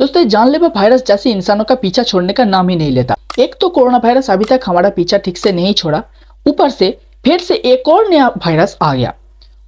दोस्तों जानलेवा वायरस जैसे इंसानों का पीछा छोड़ने का नाम ही नहीं लेता। एक तो कोरोना वायरस अभी तक हमारा पीछा ठीक से नहीं छोड़ा, ऊपर से फिर से एक और नया वायरस आ गया,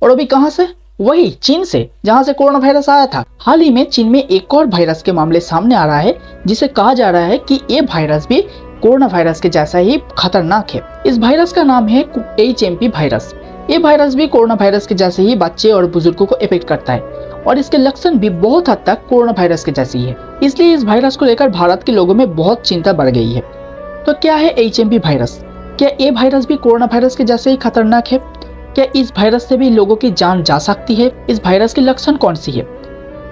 और अभी कहां से? वही चीन से, जहां से कोरोना वायरस आया था। हाल ही में चीन में एक और वायरस के मामले सामने आ रहा है, जिसे कहा जा रहा है कि ये वायरस भी कोरोना वायरस के जैसा ही खतरनाक है। इस वायरस का नाम है HMP वायरस। ये वायरस भी कोरोना वायरस के जैसे ही बच्चे और बुजुर्गों को इफेक्ट करता है, और इसके लक्षण भी बहुत हद तक कोरोना वायरस के जैसे ही है। इसलिए इस वायरस को लेकर भारत के लोगों में बहुत चिंता बढ़ गई है। तो क्या है HMP वायरस? क्या ये वायरस भी कोरोना वायरस के जैसे ही खतरनाक है? क्या इस वायरस से भी लोगों की जान जा सकती है? इस वायरस के लक्षण कौन सी है?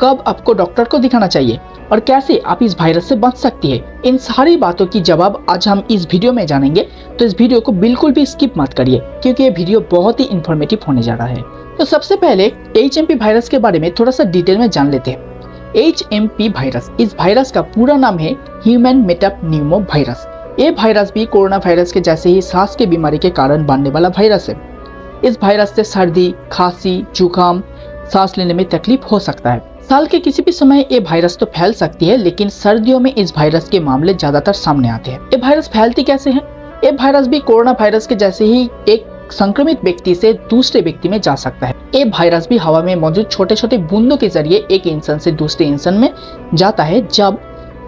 कब आपको डॉक्टर को दिखाना चाहिए और कैसे आप इस वायरस से बच सकती है? इन सारी बातों की जवाब आज हम इस वीडियो में जानेंगे, तो इस वीडियो को बिल्कुल भी स्किप मत करिए, क्योंकि ये वीडियो बहुत ही इंफॉर्मेटिव होने जा रहा है। तो सबसे पहले HMP वायरस के बारे में थोड़ा सा डिटेल में जान लेते हैं। HMP वायरस, इस वायरस का पूरा नाम है ह्यूमन मेटापन्यूमो वायरस। ये वायरस भी कोरोना वायरस के जैसे ही सांस की बीमारी के कारण बनने वाला वायरस है। इस वायरस से सर्दी, खांसी, जुकाम, सांस लेने में तकलीफ हो सकता है। साल के किसी भी समय ये वायरस तो फैल सकती है, लेकिन सर्दियों में इस वायरस के मामले ज्यादातर सामने आते हैं। ये वायरस फैलती कैसे है? ये वायरस भी कोरोना वायरस के जैसे ही एक संक्रमित व्यक्ति से दूसरे व्यक्ति में जा सकता है। ये वायरस भी हवा में मौजूद छोटे छोटे बूंदों के जरिए एक इंसान से दूसरे इंसान में जाता है, जब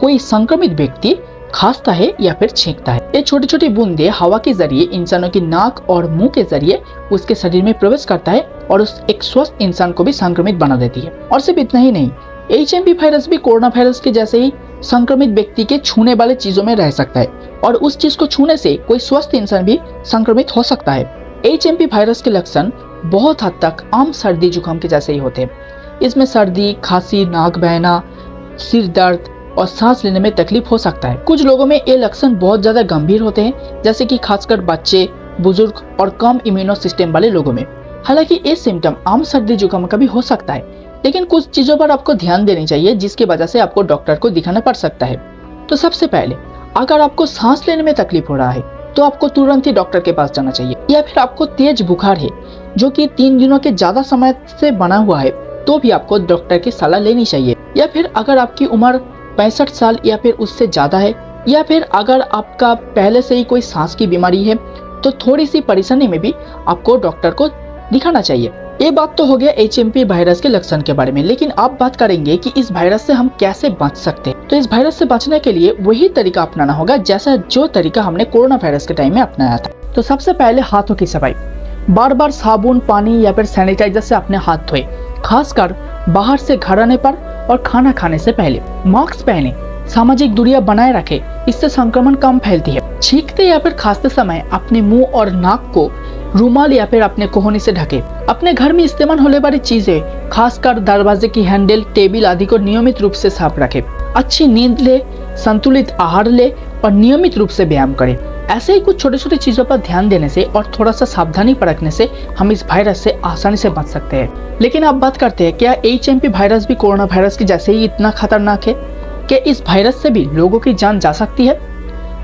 कोई संक्रमित व्यक्ति खांसता है या फिर छींकता है। ये छोटी छोटी बूंदें हवा के जरिए इंसानों की नाक और मुंह के जरिए उसके शरीर में प्रवेश करता है और उस एक स्वस्थ इंसान को भी संक्रमित बना देती है। और सिर्फ इतना ही नहीं, HMP वायरस भी कोरोना वायरस के जैसे ही संक्रमित व्यक्ति के छूने वाले चीजों में रह सकता है, और उस चीज को छूने से कोई स्वस्थ इंसान भी संक्रमित हो सकता है। HMP वायरस के लक्षण बहुत हद तक आम सर्दी जुकाम के जैसे ही होते हैं। इसमें सर्दी, खांसी, नाक बहना, सिर दर्द और सांस लेने में तकलीफ हो सकता है। कुछ लोगों में ये लक्षण बहुत ज्यादा गंभीर होते हैं, जैसे कि खासकर बच्चे, बुजुर्ग और कम इम्यूनो सिस्टम वाले लोगों में। हालांकि ये सिम्टम आम सर्दी जुकाम का भी हो सकता है, लेकिन कुछ चीजों पर आपको ध्यान देनी चाहिए, जिसकी वजह से आपको डॉक्टर को दिखाना पड़ सकता है। तो सबसे पहले, अगर आपको सांस लेने में तकलीफ हो रहा है तो आपको तुरंत ही डॉक्टर के पास जाना चाहिए। या फिर आपको तेज बुखार है जो कि 3 दिनों के ज्यादा समय से बना हुआ है, तो भी आपको डॉक्टर की सलाह लेनी चाहिए। या फिर अगर आपकी उम्र 65 साल या फिर उससे ज्यादा है, या फिर अगर आपका पहले से ही कोई सांस की बीमारी है, तो थोड़ी सी परेशानी में भी आपको डॉक्टर को दिखाना चाहिए। ये बात तो हो गया HMP वायरस के लक्षण के बारे में, लेकिन अब बात करेंगे कि इस वायरस से हम कैसे बच सकते हैं। तो इस वायरस से बचने के लिए वही तरीका अपनाना होगा जैसा जो तरीका हमने कोरोना वायरस के टाइम में अपनाया था। तो सबसे पहले हाथों की सफाई, बार बार साबुन, पानी या फिर सैनिटाइजर से अपने हाथ धोए, खासकर बाहर से घर आने पर और खाना खाने से पहले। मास्क पहने, सामाजिक दूरियां बनाए रखें, इससे संक्रमण कम फैलती है। छींकते या फिर खांसते समय अपने मुंह और नाक को रुमाल या फिर अपने कोहनी से ढके। अपने घर में इस्तेमाल होने वाली चीजें, खासकर दरवाजे की हैंडल, टेबल आदि को नियमित रूप से साफ रखें। अच्छी नींद ले, संतुलित आहार ले और नियमित रूप से व्यायाम करें। ऐसे ही कुछ छोटे छोटे चीजों पर ध्यान देने से और थोड़ा सा सावधानी बरतने से हम इस वायरस से आसानी से बच सकते हैं। लेकिन अब बात करते हैं, क्या HMP वायरस भी कोरोना वायरस के जैसे ही इतना खतरनाक है? क्या इस वायरस से भी लोगों की जान जा सकती है?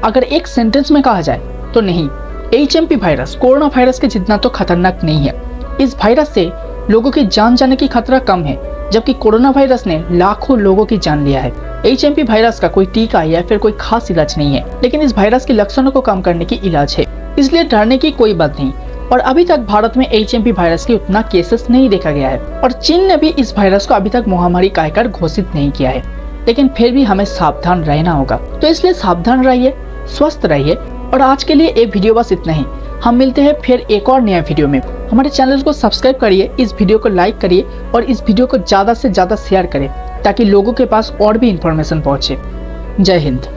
अगर एक सेंटेंस में कहा जाए तो नहीं, HMP वायरस कोरोना वायरस के जितना तो खतरनाक नहीं है। इस वायरस से लोगों की जान जाने की खतरा कम है, जबकि कोरोना वायरस ने लाखों लोगों की जान लिया है। HMP वायरस का कोई टीका या फिर कोई खास इलाज नहीं है, लेकिन इस वायरस के लक्षणों को कम करने की इलाज है, इसलिए डरने की कोई बात नहीं। और अभी तक भारत में HMP वायरस के उतना केसेस नहीं देखा गया है, और चीन ने भी इस वायरस को अभी तक महामारी कहकर घोषित नहीं किया है, लेकिन फिर भी हमें सावधान रहना होगा। तो इसलिए सावधान रहिए, स्वस्थ रहिए। और आज के लिए ये वीडियो बस इतना ही। हम मिलते हैं फिर एक और नया वीडियो में। हमारे चैनल को सब्सक्राइब करिए, इस वीडियो को लाइक करिए और इस वीडियो को ज्यादा से ज्यादा शेयर करें, ताकि लोगों के पास और भी इंफॉर्मेशन पहुंचे। जय हिंद।